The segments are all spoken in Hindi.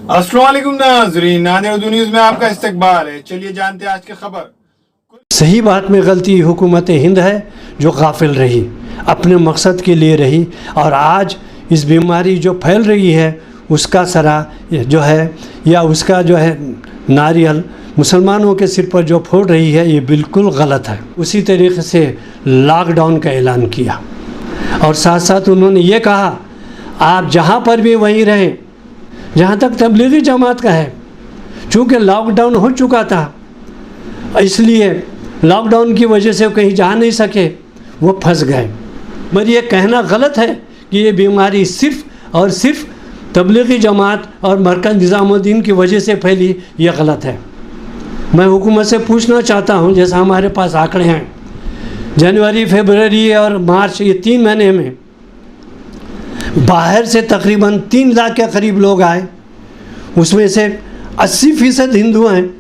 अस्सलाम वालेकुम नाज़रीन, नाज़रीन उर्दू न्यूज़ में आपका इस्तकबाल है। चलिए जानते हैं आज की खबर। सही बात में गलती हुकूमत हिंद है जो गाफिल रही, अपने मकसद के लिए रही, और आज इस बीमारी जो फैल रही है उसका सरा जो है या उसका जो है नारियल मुसलमानों के सिर पर जो फोड़ रही है ये बिल्कुल गलत है। उसी तरीके से लॉकडाउन का ऐलान किया और साथ साथ उन्होंने ये कहा आप जहाँ पर भी वहीं रहें जहाँ तक तबलीगी जमात का है। चूँकि लॉकडाउन हो चुका था इसलिए लॉकडाउन की वजह से कहीं जा नहीं सके, वो फंस गए। मगर ये कहना गलत है कि ये बीमारी सिर्फ़ और सिर्फ तबलीगी जमात और मरकज़ निज़ामुद्दीन की वजह से फैली, ये गलत है। मैं हुकूमत से पूछना चाहता हूँ, जैसा हमारे पास आंकड़े हैं जनवरी, फरवरी और मार्च ये 3 महीने में बाहर से तकरीबन 3 लाख के करीब लोग आए। उसमें से 80% हिंदू हैं,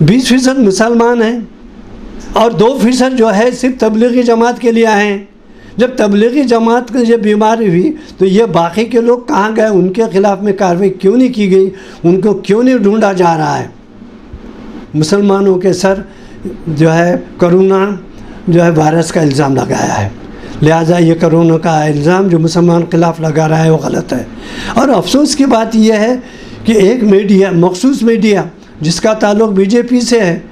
20% मुसलमान हैं और 2% जो है सिर्फ तबलीगी जमात के लिए आए हैं। जब तबलीगी जमात की जब बीमारी हुई तो ये बाकी के लोग कहाँ गए, उनके ख़िलाफ़ में कार्रवाई क्यों नहीं की गई, उनको क्यों नहीं ढूंढा जा रहा है। मुसलमानों के सर जो है कोरोना जो है वायरस का इल्ज़ाम लगाया है, लिहाजा ये कोरोना का इल्ज़ाम जो मुसलमान के ख़िलाफ़ लगा रहा है वो गलत है। और अफसोस की बात यह है कि एक मीडिया, मखसूस मीडिया जिसका ताल्लुक़ बीजेपी से है,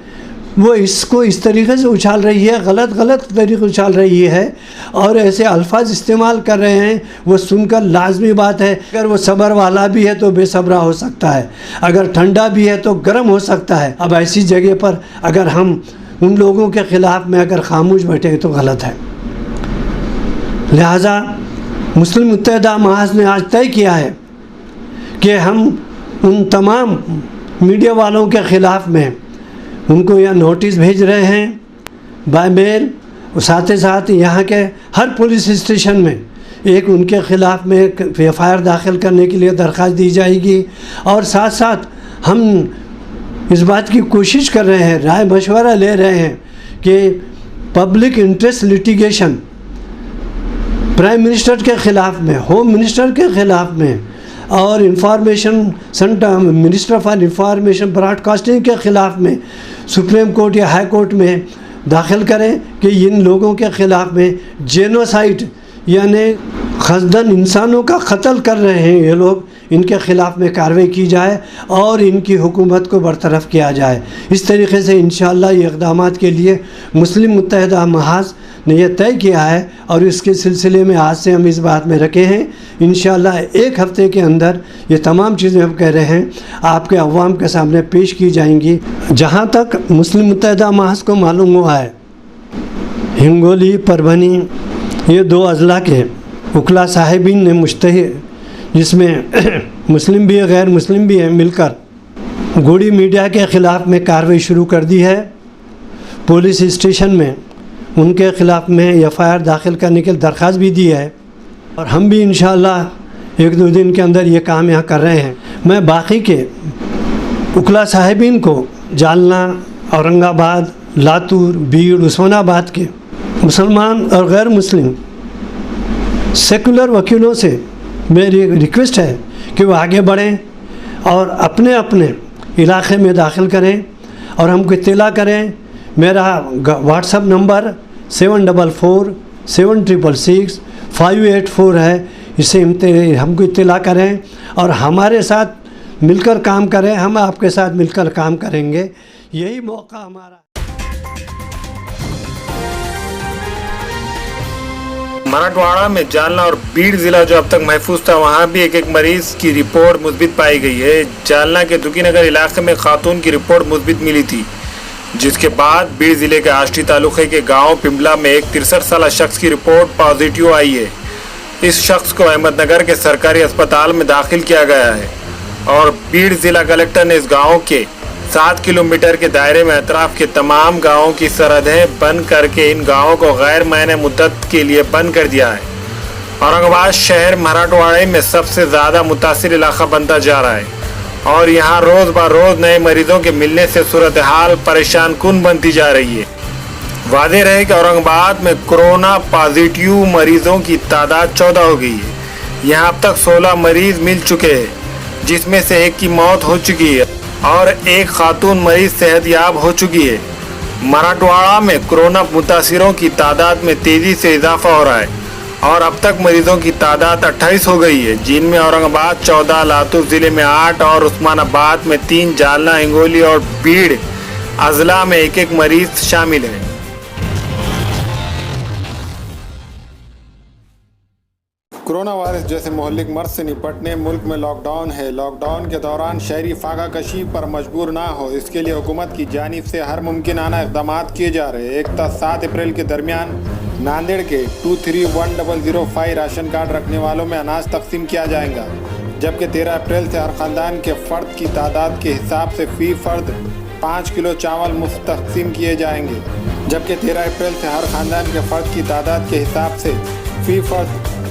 वो इसको इस तरीके से उछाल रही है, गलत तरीके उछाल रही है और ऐसे अल्फाज इस्तेमाल कर रहे हैं। वो सुनकर लाजमी बात है, अगर वो सब्र वाला भी है तो बेसब्रा हो सकता है, अगर ठंडा भी है तो गर्म हो सकता है। अब ऐसी जगह पर अगर हम उन लोगों के ख़िलाफ़ में अगर खामोश बैठे तो गलत है। लिहाजा मुस्लिम मुत्तहिदा महाज ने आज तय किया है कि हम उन तमाम मीडिया वालों के ख़िलाफ़ में उनको यह नोटिस भेज रहे हैं बाय मेल, साथ ही साथ यहाँ के हर पुलिस स्टेशन में एक उनके ख़िलाफ़ में FIR दाखिल करने के लिए दरख्वास्त दी जाएगी। और साथ साथ हम इस बात की कोशिश कर रहे हैं, राय मशवरा ले रहे हैं कि public interest litigation prime minister के ख़िलाफ़ में, होम मिनिस्टर के ख़िलाफ़ में और information centre minister for information broadcasting के ख़िलाफ़ में सुप्रीम कोर्ट या हाई कोर्ट में दाखिल करें कि इन लोगों के ख़िलाफ़ में जेनोसाइड यानी क़स्दन इंसानों का कत्ल कर रहे हैं ये लोग, इनके ख़िलाफ़ में कार्रवाई की जाए और इनकी हुकूमत को बरतरफ़ किया जाए। इस तरीके से इंशाअल्लाह ये इक़दामात के लिए मुस्लिम मुत्तहिदा महाज ने यह तय किया है और इसके सिलसिले में आज से हम इस बात में रखे हैं। इंशाअल्लाह 1 हफ़्ते के अंदर ये तमाम चीज़ें हम कह रहे हैं आपके अवाम के सामने पेश की जाएंगी। जहाँ तक मुस्लिम मुत्तहिदा महाज को मालूम हुआ है, हिंगोली, परभनी ये 2 अज़ला के उकला साहिबीन ने मुश्तहिद, जिसमें मुस्लिम भी है गैर मुस्लिम भी है, मिलकर गोड़ी मीडिया के ख़िलाफ़ में कार्रवाई शुरू कर दी है। पुलिस स्टेशन में उनके ख़िलाफ़ में FIR दाखिल करने के लिए दरख्वास्त भी दी है और हम भी इंशाअल्लाह 1-2 दिन के अंदर ये काम यहाँ कर रहे हैं। मैं बाकी के उकला साहिबीन को जालना, औरंगाबाद, लातूर, बीड़, उस्मानाबाद के मुसलमान और गैर मुस्लिम सेकुलर वकीलों से मेरी रिक्वेस्ट है कि वो आगे बढ़ें और अपने अपने इलाक़े में दाखिल करें और हमको इत्तला करें। मेरा व्हाट्सअप नंबर 744-766-584 है, इससे हमको इत्तला करें और हमारे साथ मिलकर काम करें। हम आपके साथ मिलकर काम करेंगे, यही मौका हमारा। मराठवाड़ा में जालना और बीड़ ज़िला जो अब तक महफूज था, वहाँ भी एक मरीज़ की रिपोर्ट मुस्बित पाई गई है। जालना के दुकीनगर इलाके में खातून की रिपोर्ट मुस्बित मिली थी, जिसके बाद बीड़ ज़िले के आष्टी तालुके के गांव पिंबला में एक 63 साल शख्स की रिपोर्ट पॉजिटिव आई है। इस शख्स को अहमदनगर के सरकारी अस्पताल में दाखिल किया गया है और बीड़ ज़िला कलेक्टर ने इस गांव के 7 किलोमीटर के दायरे में अतराफ के तमाम गाँवों की सरहदें बंद करके इन गाँवों को गैर मायने मुद्दत के लिए बंद कर दिया है। औरंगाबाद शहर मराठवाड़े में सबसे ज़्यादा मुतासिर इलाका बनता जा रहा है और यहाँ रोज़ ब रोज़ नए मरीजों के मिलने से सूरत हाल परेशान कुन बनती जा रही है। वाज़ेह रहे कि औरंगाबाद में कोरोना पॉजिटिव मरीजों की तादाद 14 हो गई है। यहाँ अब तक 16 मरीज मिल चुके हैं, जिसमें से एक की मौत हो चुकी है और एक खातून मरीज सेहतयाब हो चुकी है। मराठवाड़ा में कोरोना मुतासिरों की तादाद में तेजी से इजाफा हो रहा है और अब तक मरीजों की तादाद 28 हो गई है, जिनमें औरंगाबाद 14, लातूर जिले में 8 और उस्मानाबाद में 3, जालना, हिंगोली और बीड़ अजला में एक एक मरीज शामिल है। कोरोना वायरस जैसे मोहल्लिक मर्ज से निपटने मुल्क में लॉकडाउन है। लॉकडाउन के दौरान शहरी फाका कशी पर मजबूर ना हो, इसके लिए हुकूमत की जानिब से हर मुमकिनाना इक़दाम किए जा रहे हैं। 1 से 7 अप्रैल के दरमियान नांदेड़ के 231005 राशन कार्ड रखने वालों में अनाज तकसीम किया जाएगा, जबकि 13 अप्रैल से हर ख़ानदान के फ़र्द की तादाद के हिसाब से फ़ी फ़र्द 5 किलो चावल मुफ्त तकसीम किए जाएंगे। जबकि 13 अप्रैल से हर ख़ानदान के फ़र्द की तादाद के हिसाब से फ़ी फ़र्द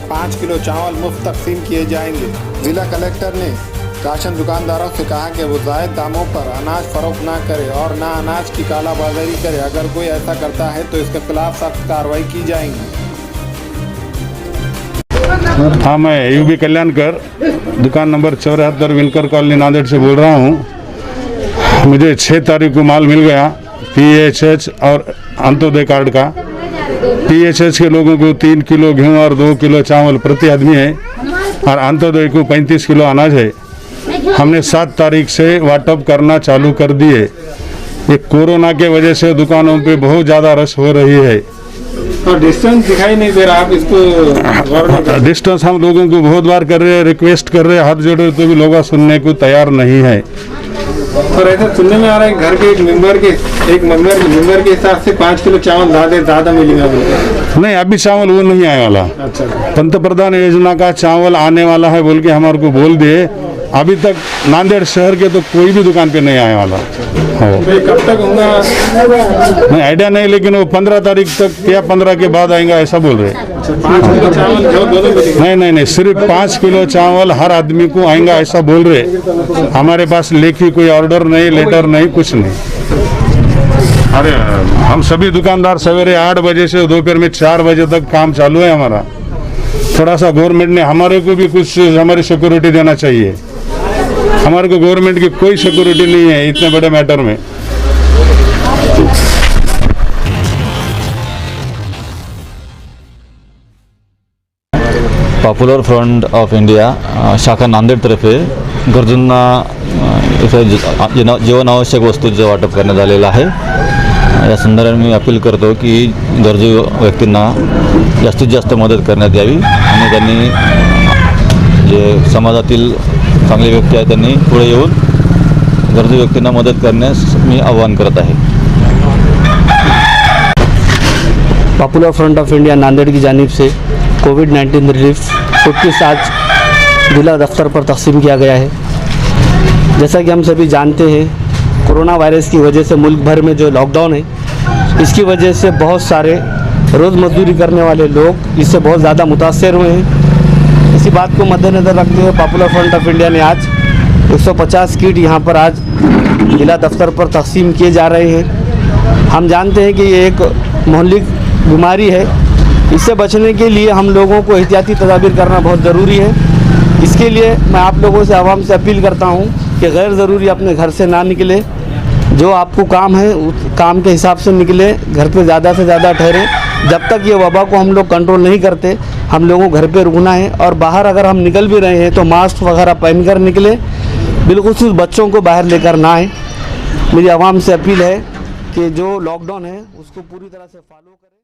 5 किलो चावल मुफ्त तकसीम किए जाएंगे। ज़िला कलेक्टर ने राशन दुकानदारों से कहा कि वो जायद दामों पर अनाज फ़रोख्त ना करे और ना अनाज की कालाबाजारी करे। अगर कोई ऐसा करता है तो इसके खिलाफ सख्त कार्रवाई की जाएगी। हाँ, मैं यूबी कल्याणकर दुकान नंबर 74 विनकर कॉलोनी नांदेड़ से बोल रहा हूँ। मुझे 6 तारीख को माल मिल गया PHH और अंत्योदय कार्ड का। PHH के लोगों को 3 किलो गेहूँ और 2 किलो चावल प्रति आदमी है और अंत्योदय को 35 किलो अनाज है। हमने 7 तारीख से वाटअप करना चालू कर दिए। ये कोरोना के वजह से दुकानों पे बहुत ज़्यादा रश हो रही है और डिस्टेंस दिखाई नहीं दे रहा, आप इसको डिस्टेंस हम लोगों को बहुत बार कर रहे हैं, रिक्वेस्ट कर रहे हैं, हाथ जोड़े तो भी लोग सुनने को तैयार नहीं है। और ऐसा सुनने में आ रहा है घर के एक मेंबर के हिसाब से 5 किलो चावल ज़्यादा मिलेगा। नहीं, अभी चावल वो नहीं आने वाला। अच्छा, पंतप्रधान योजना का चावल आने वाला है बोल के हमारे को बोल दिए। अभी तक नांदेड़ शहर के तो कोई भी दुकान पे नहीं आने वाला। तो कब तक होगा नहीं आइडिया नहीं, लेकिन वो 15 तारीख तक या 15 के बाद आएगा ऐसा बोल रहे। 5 किलो चावल नहीं, सिर्फ 5 किलो चावल हर आदमी को आएगा ऐसा बोल रहे। हमारे पास लेखी कोई ऑर्डर नहीं, लेटर नहीं, कुछ नहीं। अरे हम सभी दुकानदार सवेरे 8 बजे से दोपहर में 4 बजे तक काम चालू है हमारा। थोड़ा सा गवर्नमेंट ने हमारे को भी कुछ हमारी सिक्योरिटी देना चाहिए। हमारे को गवर्नमेंट की कोई सिक्योरिटी नहीं है इतने बड़े मैटर में। पॉप्युलर फ्रंट ऑफ इंडिया शाखा नांदेडतर्फे गरजूंना इथं जीवनावश्यक वस्तूंचं वाटप करण्यात आलेलं आहे। या संदर्भात मी अपील करतो की गरजू व्यक्तींना जास्तीत जास्त मदत करण्यात यावी आणि त्यांनी जे समाजातील चांगले व्यक्ती आहेत त्यांनी पुढे येऊन गरजू व्यक्तींना मदत करण्यास मी आवाहन करत आहे। Popular front of India Nanded की जानिब से कोविड-19 रिलीफ किट आज जिला दफ्तर पर तकसीम किया गया है। जैसा कि हम सभी जानते हैं, कोरोना वायरस की वजह से मुल्क भर में जो लॉकडाउन है, इसकी वजह से बहुत सारे रोज़ मजदूरी करने वाले लोग इससे बहुत ज़्यादा मुतासर हुए हैं। इसी बात को मद्देनज़र रखते हुए पॉपुलर फ्रंट ऑफ इंडिया ने आज 150 किट यहाँ पर आज जिला दफ्तर पर तकसीम किए जा रहे हैं। हम जानते हैं कि ये एक मोहल्लिक बीमारी है, इससे बचने के लिए हम लोगों को एहतियाती तदाबीर करना बहुत ज़रूरी है। इसके लिए मैं आप लोगों से आवाम से अपील करता हूँ कि गैर ज़रूरी अपने घर से ना निकले। जो आपको काम है उस काम के हिसाब से निकले, घर पे ज़्यादा से ज़्यादा ठहरें। जब तक ये वबा को हम लोग कंट्रोल नहीं करते, हम लोगों को घर पे रुकना है। और बाहर अगर हम निकल भी रहे हैं तो मास्क वगैरह पहन कर निकले, बिलखुसूस बच्चों को बाहर लेकर ना आए। मेरी आवाम से अपील है कि जो लॉकडाउन है उसको पूरी तरह से फॉलो करें।